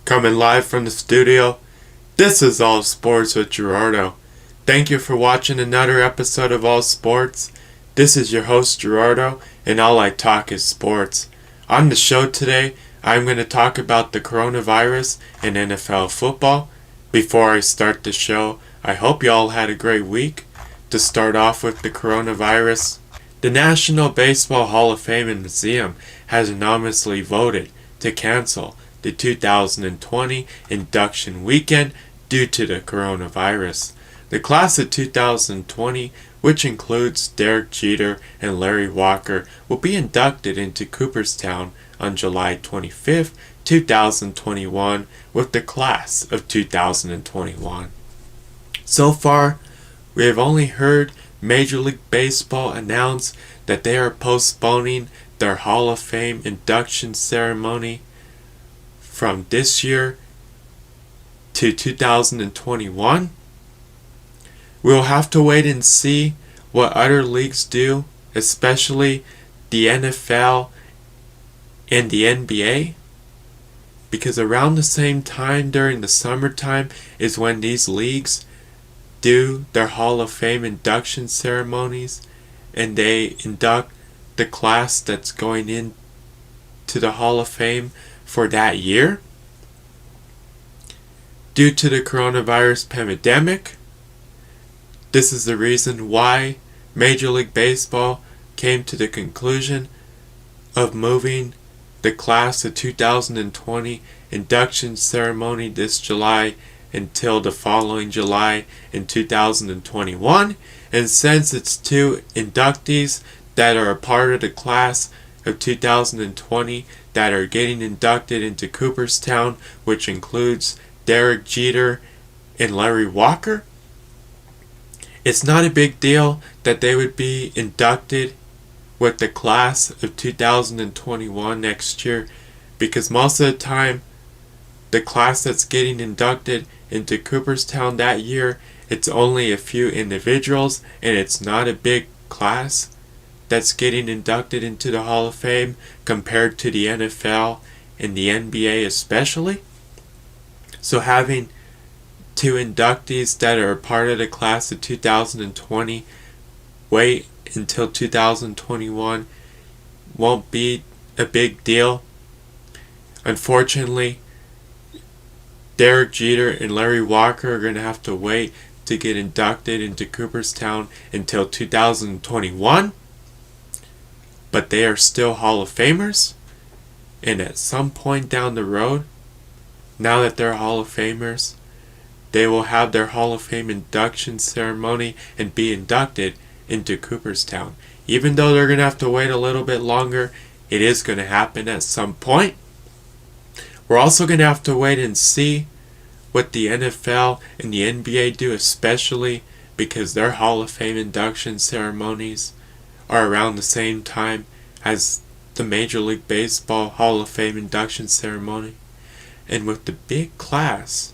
Coming live from the studio, this is All Sports with Gerardo. Thank you for watching another episode of All Sports. This is your host Gerardo, and all I talk is sports. On the show today, I'm going to talk about the coronavirus and NFL football. Before I start the show, I hope you all had a great week. To start off with the coronavirus, the National Baseball Hall of Fame and Museum has unanimously voted to cancel the 2020 induction weekend due to the coronavirus. The class of 2020, which includes Derek Jeter and Larry Walker, will be inducted into Cooperstown on July 25, 2021 with the class of 2021. So far, we have only heard Major League Baseball announce that they are postponing their Hall of Fame induction ceremony from this year to 2021. We'll have to wait and see what other leagues do, especially the NFL and the NBA, because around the same time during the summertime is when these leagues do their Hall of Fame induction ceremonies, and they induct the class that's going in to the Hall of Fame for that year. Due to the coronavirus pandemic, this is the reason why Major League Baseball came to the conclusion of moving the class of 2020 induction ceremony this July until the following July in 2021. And since it's two inductees that are a part of the class of 2020 that are getting inducted into Cooperstown, which includes Derek Jeter and Larry Walker, it's not a big deal that they would be inducted with the class of 2021 next year, because most of the time the class that's getting inducted into Cooperstown that year, it's only a few individuals, and it's not a big class that's getting inducted into the Hall of Fame compared to the NFL and the NBA especially. So having two inductees that are a part of the class of 2020 wait until 2021 won't be a big deal. Unfortunately, Derek Jeter and Larry Walker are going to have to wait to get inducted into Cooperstown until 2021. But they are still Hall of Famers. And at some point down the road, now that they're Hall of Famers, they will have their Hall of Fame induction ceremony and be inducted into Cooperstown. Even though they're going to have to wait a little bit longer, it is going to happen at some point. We're also going to have to wait and see what the NFL and the NBA do, especially because their Hall of Fame induction ceremonies are around the same time as the Major League Baseball Hall of Fame induction ceremony. And with the big class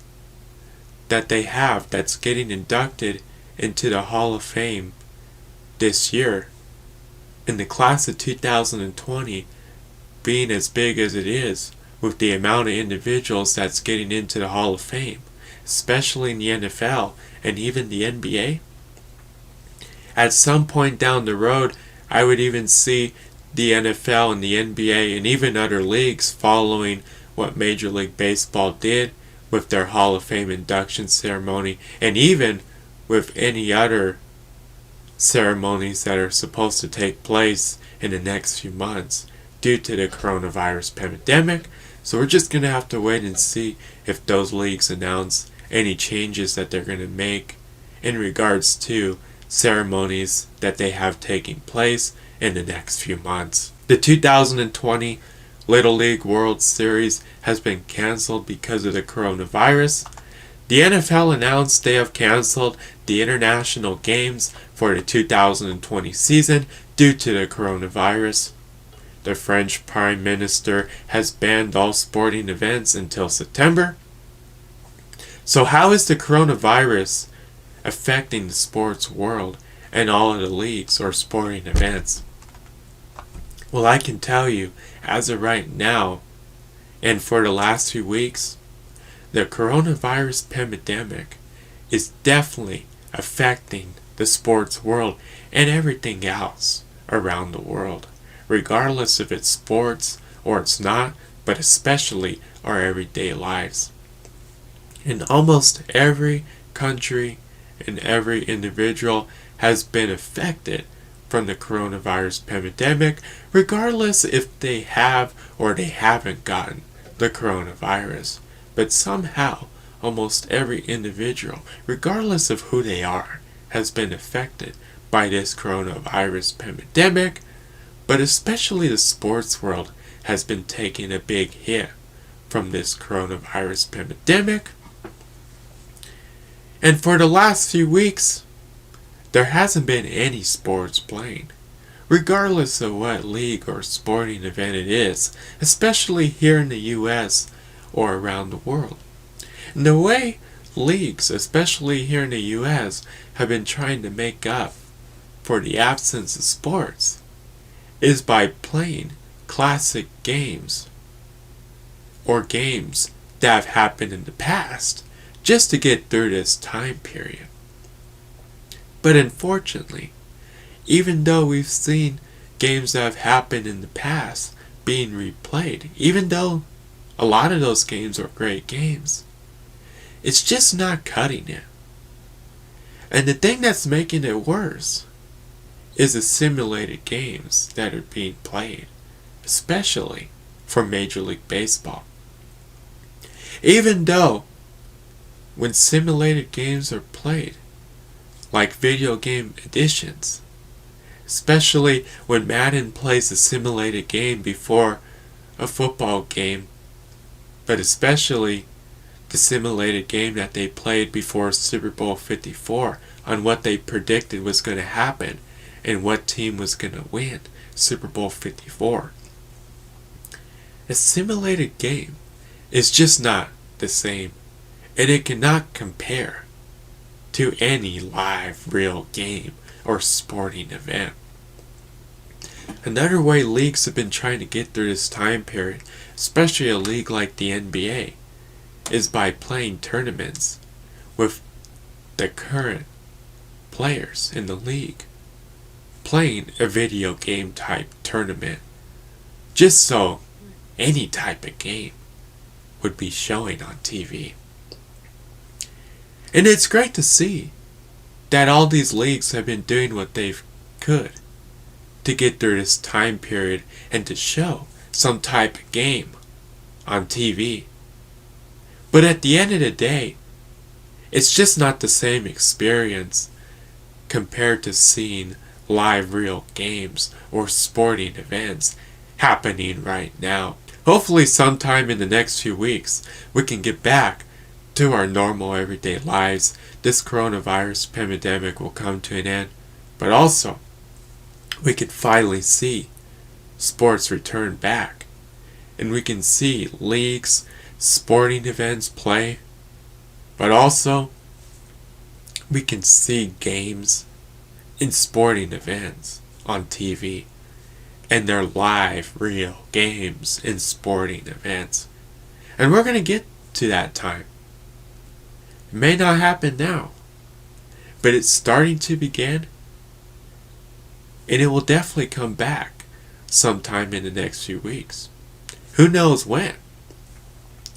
that they have that's getting inducted into the Hall of Fame this year, and the class of 2020 being as big as it is, with the amount of individuals that's getting into the Hall of Fame, especially in the NFL and even the NBA. At some point down the road, I would even see the NFL and the NBA and even other leagues following what Major League Baseball did with their Hall of Fame induction ceremony, and even with any other ceremonies that are supposed to take place in the next few months due to the coronavirus pandemic. So we're just going to have to wait and see if those leagues announce any changes that they're going to make in regards to ceremonies that they have taking place in the next few months. The 2020 Little League World Series has been canceled because of the coronavirus. The NFL announced they have canceled the international games for the 2020 season due to the coronavirus. The French Prime Minister has banned all sporting events until September. So how is the coronavirus affecting the sports world and all of the leagues or sporting events? Well, I can tell you, as of right now, And for the last few weeks, the coronavirus pandemic is definitely affecting the sports world and everything else around the world, regardless if it's sports or it's not, but especially our everyday lives. In almost every country and every individual has been affected from the coronavirus pandemic, regardless if they have or they haven't gotten the coronavirus. But somehow, almost every individual, regardless of who they are, has been affected by this coronavirus pandemic, but especially the sports world has been taking a big hit from this coronavirus pandemic. And for the last few weeks, there hasn't been any sports playing, regardless of what league or sporting event it is, especially here in the US or around the world. And the way leagues, especially here in the US, have been trying to make up for the absence of sports is by playing classic games or games that have happened in the past just to get through this time period. But unfortunately, even though we've seen games that have happened in the past being replayed, even though a lot of those games are great games, it's just not cutting it. And the thing that's making it worse is the simulated games that are being played, especially for Major League Baseball. Even though when simulated games are played, like video game editions, especially when Madden plays a simulated game before a football game, but especially the simulated game that they played before Super Bowl 54 on what they predicted was going to happen and what team was going to win Super Bowl 54. A simulated game is just not the same, and it cannot compare to any live real game or sporting event. Another way leagues have been trying to get through this time period, especially a league like the NBA, is by playing tournaments with the current players in the league, playing a video game type tournament, just so any type of game would be showing on TV. And it's great to see that all these leagues have been doing what they could to get through this time period and to show some type of game on TV. But at the end of the day, it's just not the same experience compared to seeing live real games or sporting events happening right now. Hopefully sometime in the next few weeks we can get back to our normal everyday lives. This coronavirus pandemic will come to an end, but also we can finally see sports return back, and we can see leagues, sporting events play, but also we can see games in sporting events on TV, and they're live real games in sporting events. And we're going to get to that time. It may not happen now, but it's starting to begin, and it will definitely come back sometime in the next few weeks. Who knows when?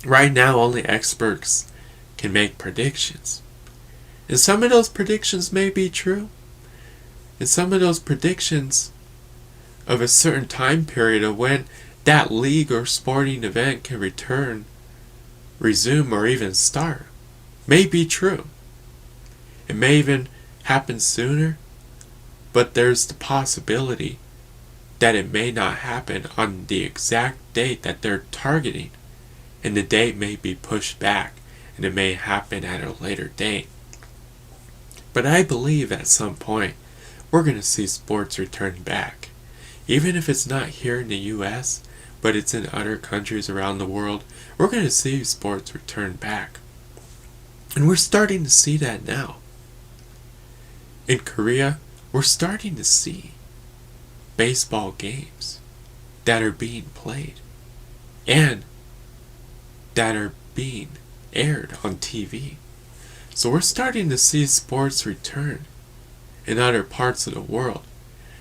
Right now, only experts can make predictions. And some of those predictions may be true, and some of those predictions of a certain time period of when that league or sporting event can return, resume, or even start may be true. It may even happen sooner, but there's the possibility that it may not happen on the exact date that they're targeting, and the date may be pushed back, and it may happen at a later date. But I believe at some point we're going to see sports return back. Even if it's not here in the US, but it's in other countries around the world, we're going to see sports return back. And we're starting to see that now. In Korea, we're starting to see baseball games that are being played. And that are being aired on TV. So we're starting to see sports return in other parts of the world.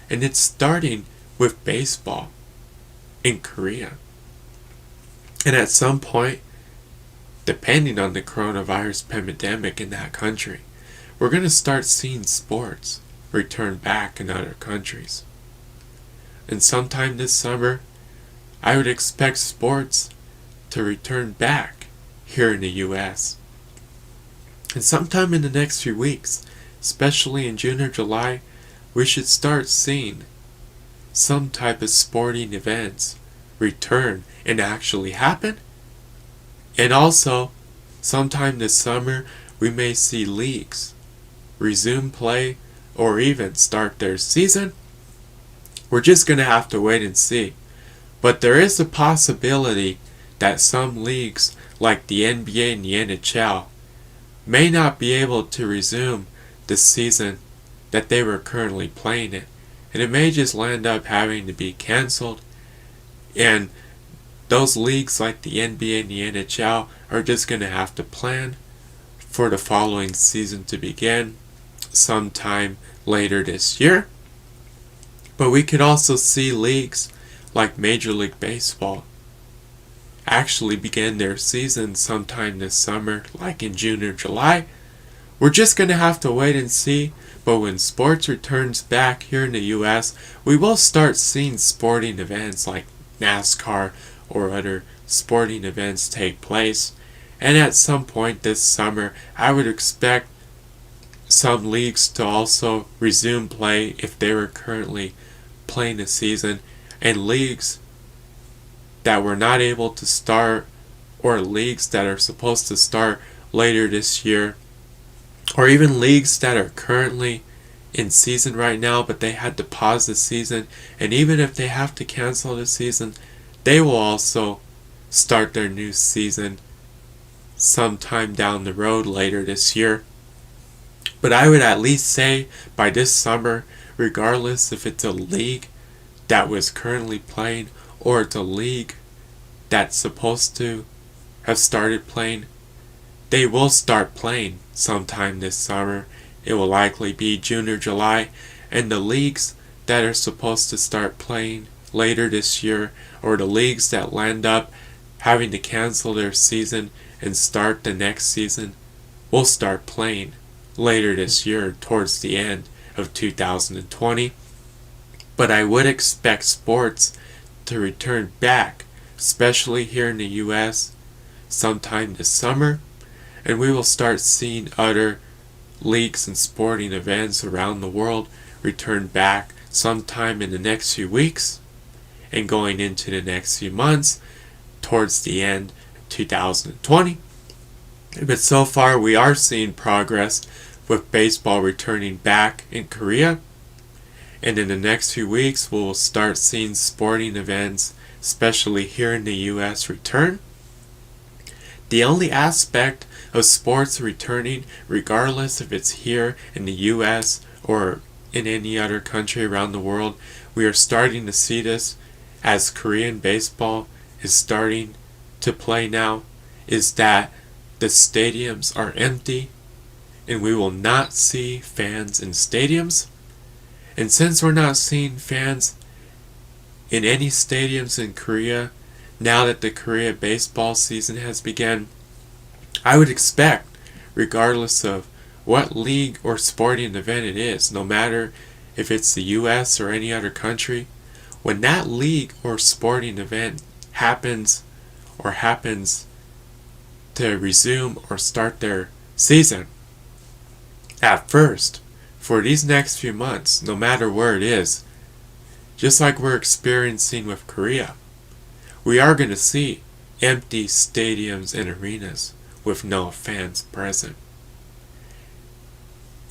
And it's starting with baseball in Korea. And at some point, depending on the coronavirus pandemic in that country, we're going to start seeing sports return back in other countries. And sometime this summer, I would expect sports to return back here in the US. And sometime in the next few weeks, especially in June or July, we should start seeing some type of sporting events return and actually happen. And also, sometime this summer, we may see leagues resume play or even start their season. We're just going to have to wait and see. But there is a possibility that some leagues like the NBA and the NHL may not be able to resume the season that they were currently playing in. And it may just land up having to be canceled. And those leagues like the NBA and the NHL are just going to have to plan for the following season to begin sometime later this year. But we could also see leagues like Major League Baseball actually begin their season sometime this summer, like in June or July. We're just going to have to wait and see. But when sports returns back here in the US, we will start seeing sporting events like NASCAR or other sporting events take place. And at some point this summer, I would expect some leagues to also resume play if they were currently playing a season, and leagues that were not able to start, or leagues that are supposed to start later this year, or even leagues that are currently in season right now but they had to pause the season, and even if they have to cancel the season, they will also start their new season sometime down the road later this year. But I would at least say by this summer, regardless if it's a league that was currently playing or it's a league that's supposed to have started playing, they will start playing sometime this summer. It will likely be June or July, and the leagues that are supposed to start playing later this year, or the leagues that land up having to cancel their season and start the next season, will start playing later this year towards the end of 2020. But I would expect sports to return back, especially here in the US, sometime this summer, and we will start seeing other leagues and sporting events around the world return back sometime in the next few weeks and going into the next few months towards the end of 2020. But so far we are seeing progress with baseball returning back in Korea, and in the next few weeks we'll start seeing sporting events, especially here in the US, return. The only aspect of sports returning, regardless if it's here in the US or in any other country around the world, we are starting to see this as Korean baseball is starting to play now, is that the stadiums are empty and we will not see fans in stadiums. And since we're not seeing fans in any stadiums in Korea, now that the Korea baseball season has begun, I would expect, regardless of what league or sporting event it is, no matter if it's the US or any other country, when that league or sporting event happens to resume or start their season, at first, for these next few months, no matter where it is, just like we're experiencing with Korea, we are going to see empty stadiums and arenas with no fans present.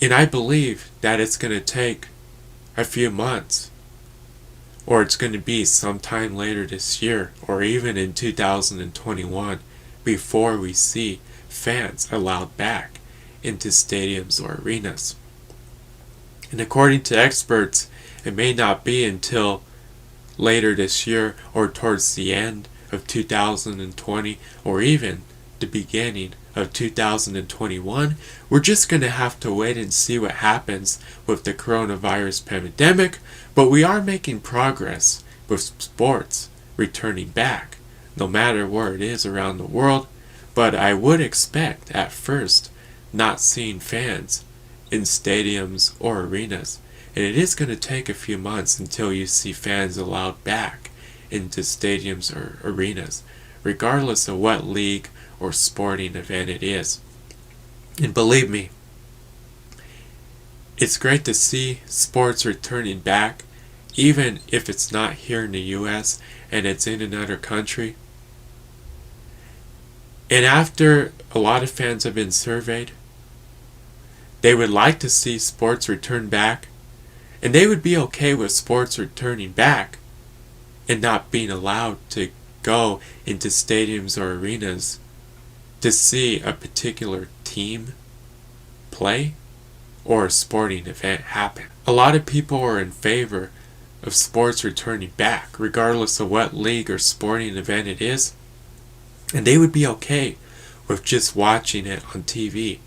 And I believe that it's going to take a few months, or it's going to be sometime later this year, or even in 2021, before we see fans allowed back into stadiums or arenas. And according to experts, it may not be until later this year or towards the end of 2020 or even the beginning of 2021. We're just going to have to wait and see what happens with the coronavirus pandemic, but we are making progress with sports returning back, no matter where it is around the world. But I would expect at first not seeing fans in stadiums or arenas, and it is going to take a few months until you see fans allowed back into stadiums or arenas, regardless of what league or sporting event it is. And believe me, it's great to see sports returning back, even if it's not here in the US and it's in another country. And after a lot of fans have been surveyed, they would like to see sports return back, and they would be okay with sports returning back and not being allowed to go into stadiums or arenas to see a particular team play or a sporting event happen. A lot of people are in favor of sports returning back, regardless of what league or sporting event it is, and they would be okay with just watching it on TV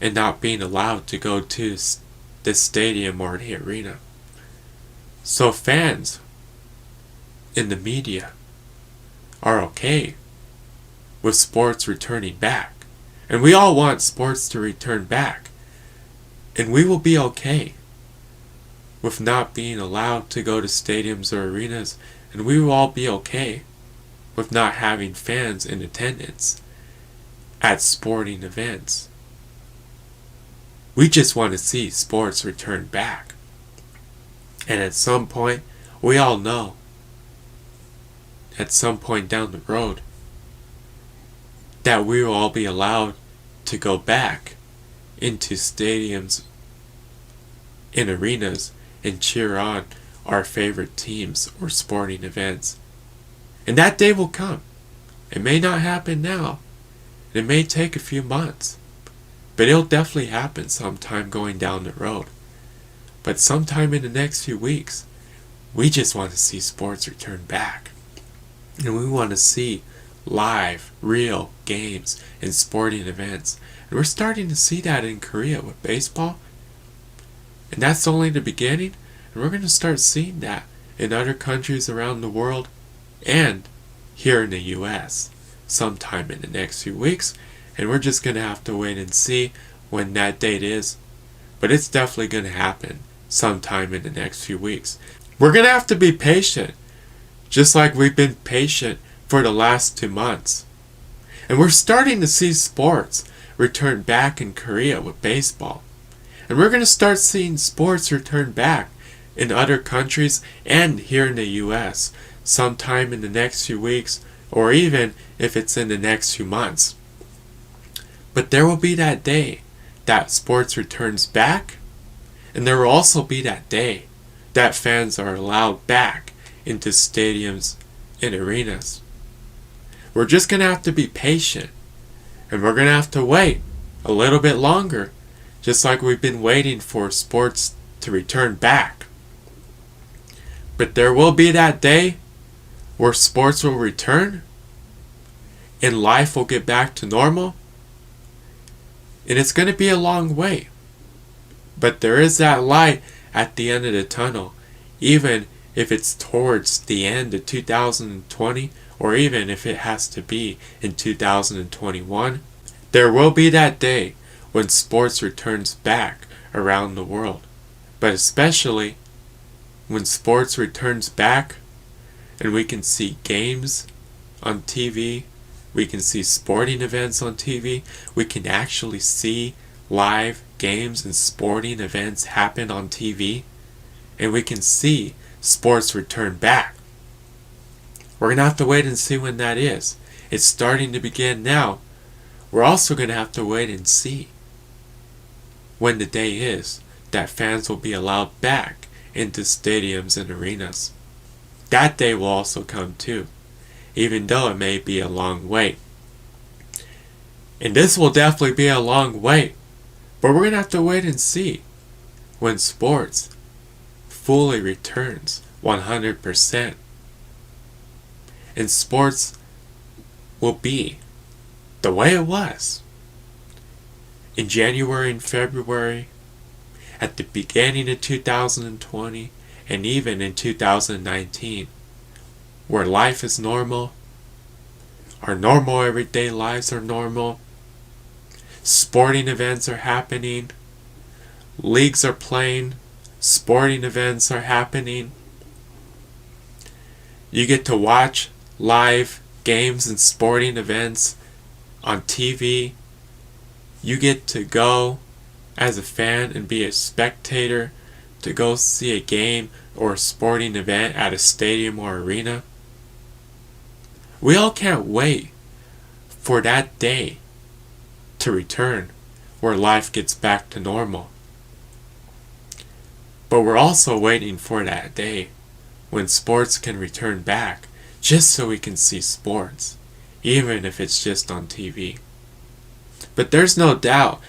and not being allowed to go to the stadium or the arena. So fans in the media are okay with sports returning back. And we all want sports to return back. And we will be okay with not being allowed to go to stadiums or arenas. And we will all be okay with not having fans in attendance at sporting events. We just want to see sports return back. And at some point, we all know, at some point down the road, that we will all be allowed to go back into stadiums and arenas and cheer on our favorite teams or sporting events. And that day will come. It may not happen now. It may take a few months. But it'll definitely happen sometime going down the road. But sometime in the next few weeks, we just want to see sports return back. And we want to see live, real games and sporting events. And we're starting to see that in Korea with baseball. And that's only the beginning. And we're going to start seeing that in other countries around the world and here in the US sometime in the next few weeks. And we're just going to have to wait and see when that date is. But it's definitely going to happen sometime in the next few weeks. We're going to have to be patient, just like we've been patient for the last 2 months. And we're starting to see sports return back in Korea with baseball. And we're going to start seeing sports return back in other countries and here in the US sometime in the next few weeks, or even if it's in the next few months. But there will be that day that sports returns back, and there will also be that day that fans are allowed back into stadiums and arenas. We're just going to have to be patient, and we're going to have to wait a little bit longer, just like we've been waiting for sports to return back. But there will be that day where sports will return, and life will get back to normal. And it's going to be a long way. But there is that light at the end of the tunnel. Even if it's towards the end of 2020, or even if it has to be in 2021, there will be that day when sports returns back around the world. But especially when sports returns back and we can see games on TV, we can see sporting events on TV, we can actually see live games and sporting events happen on TV, and we can see sports return back. We're going to have to wait and see when that is. It's starting to begin now. We're also going to have to wait and see when the day is that fans will be allowed back into stadiums and arenas. That day will also come too, even though it may be a long wait. And this will definitely be a long wait, but we're going to have to wait and see when sports fully returns 100%. and sports will be the way it was in January and February, at the beginning of 2020, and even in 2019, where life is normal, our normal everyday lives are normal, sporting events are happening, leagues are playing, sporting events are happening. You get to watch live games and sporting events on TV. You get to go as a fan and be a spectator to go see a game or a sporting event at a stadium or arena. We all can't wait for that day to return where life gets back to normal. But we're also waiting for that day when sports can return back, just so we can see sports, even if it's just on TV. But there's no doubt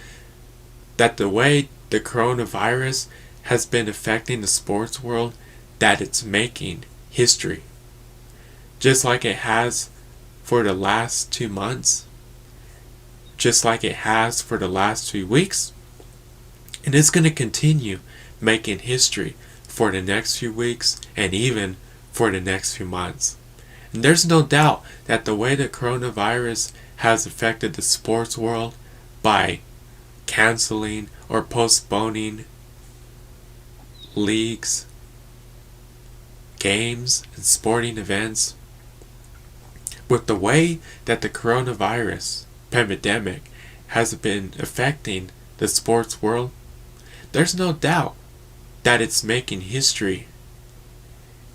that the way the coronavirus has been affecting the sports world, that it's making history. Just like it has for the last 2 months, just like it has for the last 2 weeks, and it's going to continue making history for the next few weeks and even for the next few months. And there's no doubt that the way the coronavirus has affected the sports world by canceling or postponing leagues, games, and sporting events, with the way that the coronavirus pandemic has been affecting the sports world, there's no doubt that it's making history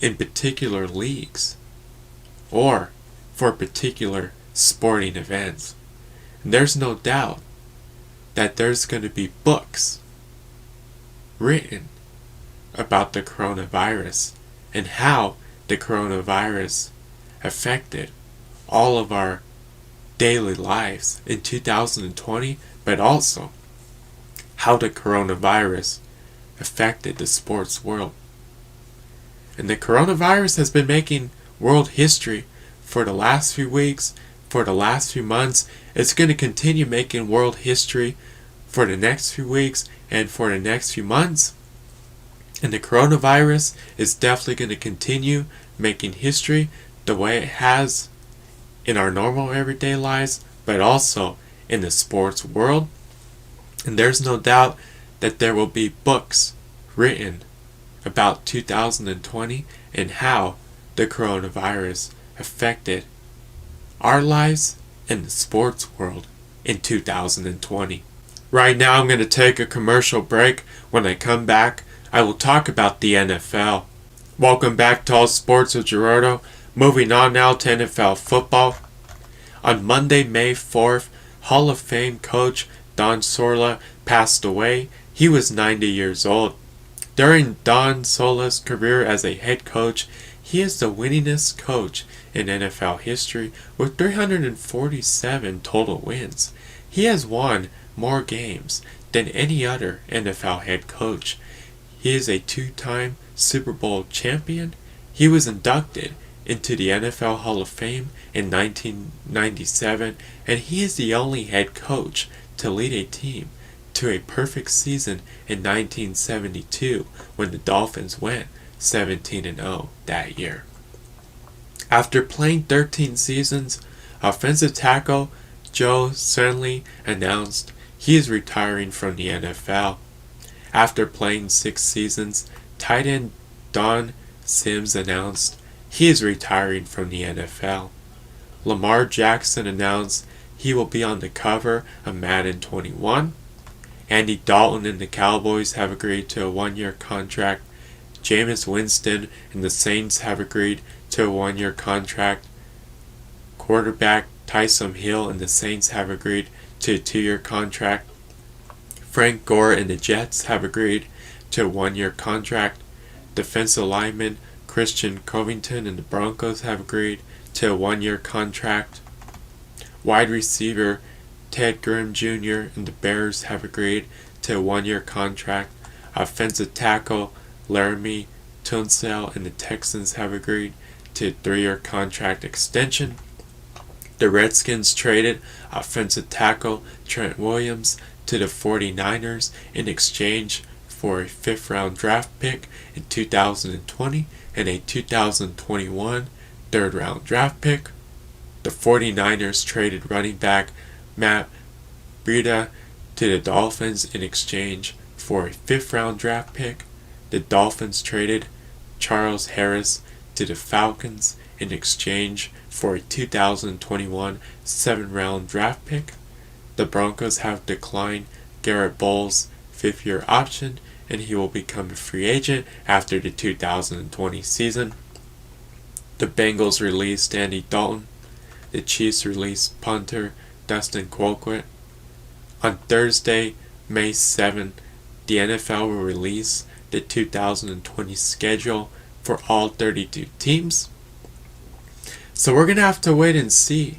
in particular leagues or for particular sporting events. And there's no doubt that there's going to be books written about the coronavirus and how the coronavirus affected all of our daily lives in 2020, but also how the coronavirus affected the sports world. And the coronavirus has been making world history for the last few weeks, for the last few months. It's going to continue making world history for the next few weeks and for the next few months. And the coronavirus is definitely going to continue making history the way it has in our normal everyday lives, but also in the sports world. And there's no doubt that there will be books written about 2020 and how the coronavirus affected our lives and the sports world in 2020. Right now I'm going to take a commercial break. When I come back, I will talk about the NFL. Welcome back to All Sports with Gerardo. Moving on now to NFL football. On Monday, May 4th, Hall of Fame coach Don Shula passed away. He was 90 years old. During Don Shula's career as a head coach, he is the winningest coach in NFL history with 347 total wins. He has won more games than any other NFL head coach. He is a 2-time Super Bowl champion. He was inducted into the NFL Hall of Fame in 1997, and he is the only head coach to lead a team to a perfect season in 1972 when the Dolphins went 17-0 that year. After playing 13 seasons, offensive tackle Joe Stanley announced he is retiring from the NFL. After playing 6 seasons, tight end Don Sims announced he is retiring from the NFL. Lamar Jackson announced he will be on the cover of Madden 21. Andy Dalton and the Cowboys have agreed to a 1-year contract. Jameis Winston and the Saints have agreed to a 1-year contract. Quarterback Taysom Hill and the Saints have agreed to a 2-year contract. Frank Gore and the Jets have agreed to a 1-year contract. Defensive lineman Christian Covington and the Broncos have agreed to a 1-year contract. Wide receiver Ted Grimm Jr. and the Bears have agreed to a 1-year contract. Offensive tackle Laramie Tunsil and the Texans have agreed to a 3-year contract extension. The Redskins traded offensive tackle Trent Williams to the 49ers in exchange for a 5th-round draft pick in 2020 and a 2021 3rd-round draft pick. The 49ers traded running back Matt Breida to the Dolphins in exchange for a 5th-round draft pick. The Dolphins traded Charles Harris to the Falcons in exchange for a 2021 7th-round draft pick. The Broncos have declined Garrett Bowles' 5th-year option, and he will become a free agent after the 2020 season. The Bengals released Andy Dalton. The Chiefs released punter Dustin Colquitt. On Thursday, May 7, the NFL will release the 2020 schedule for all 32 teams. So we're going to have to wait and see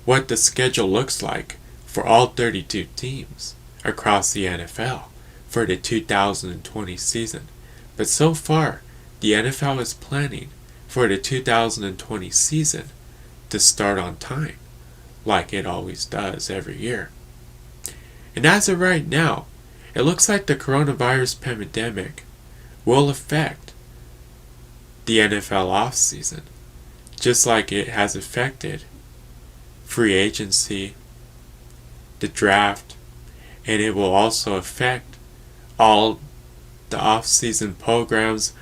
what the schedule looks like for all 32 teams across the NFL for the 2020 season. But so far, the NFL is planning for the 2020 season to start on time, like it always does every year. And as of right now, it looks like the coronavirus pandemic will affect the NFL offseason, just like it has affected free agency, the draft, and it will also affect all the off-season programs,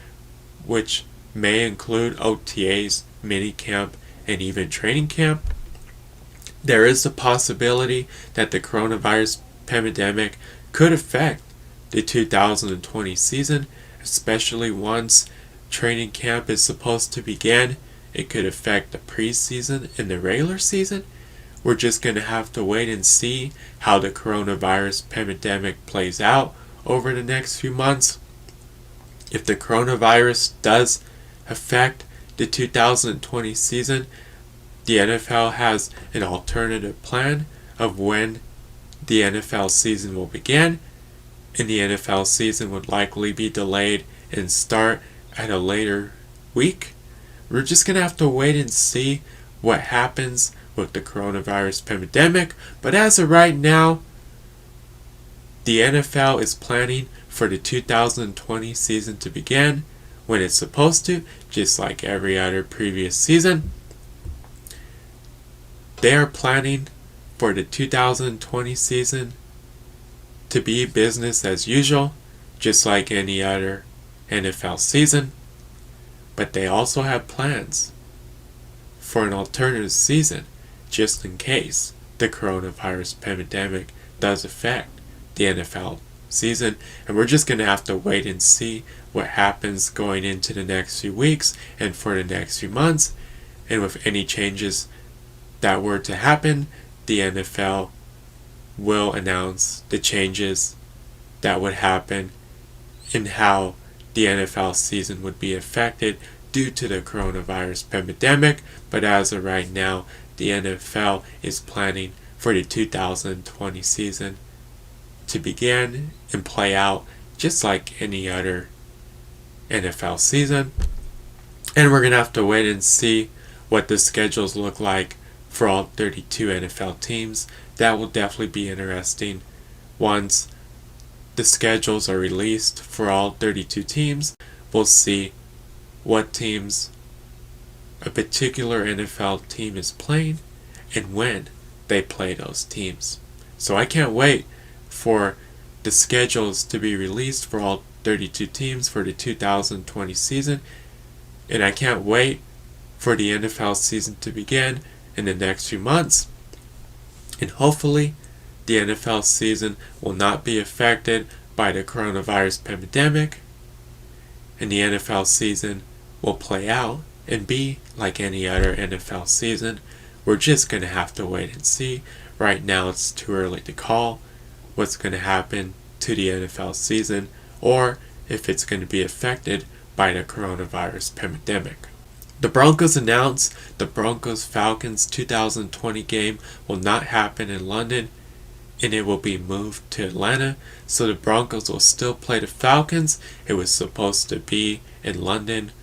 which may include OTAs, minicamp, and even training camp. There is a possibility that the coronavirus pandemic could affect the 2020 season, especially once training camp is supposed to begin. It could affect the preseason and the regular season. We're just going to have to wait and see how the coronavirus pandemic plays out over the next few months. If the coronavirus does affect the 2020 season, the NFL has an alternative plan of when the NFL season will begin, and the NFL season would likely be delayed and start at a later week. We're just going to have to wait and see what happens with the coronavirus pandemic. But as of right now, the NFL is planning for the 2020 season to begin when it's supposed to, just like every other previous season. They are planning for the 2020 season to be business as usual, just like any other NFL season. But they also have plans for an alternative season, just in case the coronavirus pandemic does affect the NFL season. And we're just going to have to wait and see what happens going into the next few weeks and for the next few months. And with any changes that were to happen, the NFL will announce the changes that would happen and how the NFL season would be affected due to the coronavirus pandemic. But as of right now, the NFL is planning for the 2020 season to begin and play out just like any other NFL season. And we're going to have to wait and see what the schedules look like for all 32 NFL teams. That will definitely be interesting once the schedules are released for all 32 teams. We'll see what teams a particular NFL team is playing and when they play those teams. So I can't wait for the schedules to be released for all 32 teams for the 2020 season, and I can't wait for the NFL season to begin in the next few months. And hopefully the NFL season will not be affected by the coronavirus pandemic, and the NFL season will play out and be like any other NFL season. We're just going to have to wait and see. Right now it's too early to call what's going to happen to the NFL season or if it's going to be affected by the coronavirus pandemic. The Broncos announced the Broncos-Falcons 2020 game will not happen in London and it will be moved to Atlanta. So the Broncos will still play the Falcons. It was supposed to be in London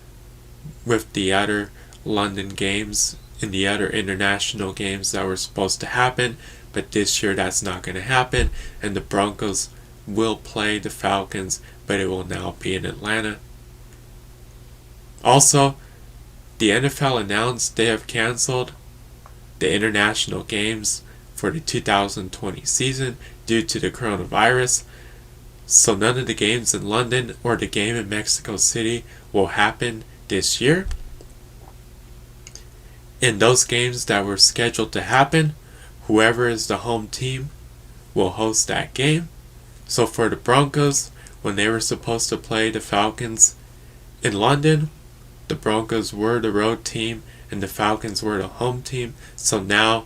with the other London games and the other international games that were supposed to happen, but this year that's not going to happen, and the Broncos will play the Falcons, but it will now be in Atlanta. Also, the NFL announced they have canceled the international games for the 2020 season due to the coronavirus. So none of the games in London or the game in Mexico City will happen this year. In those games that were scheduled to happen, whoever is the home team will host that game. So for the Broncos, when they were supposed to play the Falcons in London, the Broncos were the road team and the Falcons were the home team. So now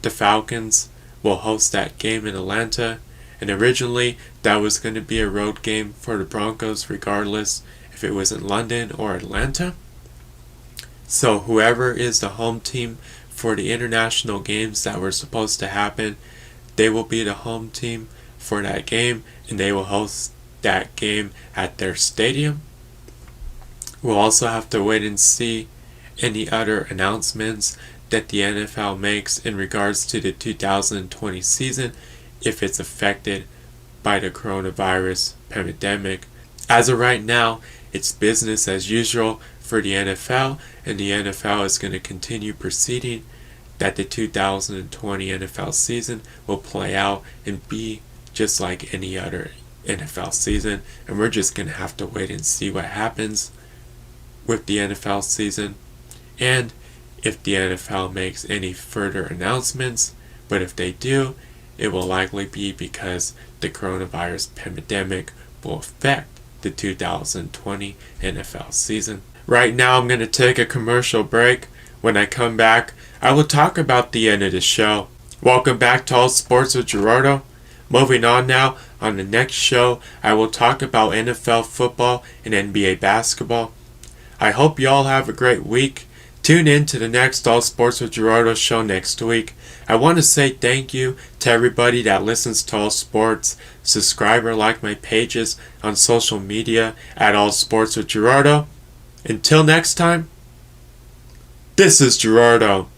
the Falcons will host that game in Atlanta. And originally that was going to be a road game for the Broncos regardless if it was in London or Atlanta. So whoever is the home team for the international games that were supposed to happen, they will be the home team for that game and they will host that game at their stadium. We'll also have to wait and see any other announcements that the NFL makes in regards to the 2020 season if it's affected by the coronavirus pandemic. As of right now, it's business as usual for the NFL, and the NFL is going to continue proceeding that the 2020 NFL season will play out and be just like any other NFL season, and we're just going to have to wait and see what happens with the NFL season and if the NFL makes any further announcements. But if they do, it will likely be because the coronavirus pandemic will affect the 2020 NFL season. Right now I'm going to take a commercial break. When I come back, I will talk about the end of the show. Welcome back to All Sports with Gerardo. Moving on now, on the next show, I will talk about NFL football and NBA basketball. I hope you all have a great week. Tune in to the next All Sports with Gerardo show next week. I want to say thank you to everybody that listens to All Sports. Subscribe or like my pages on social media at All Sports with Gerardo. Until next time, this is Gerardo.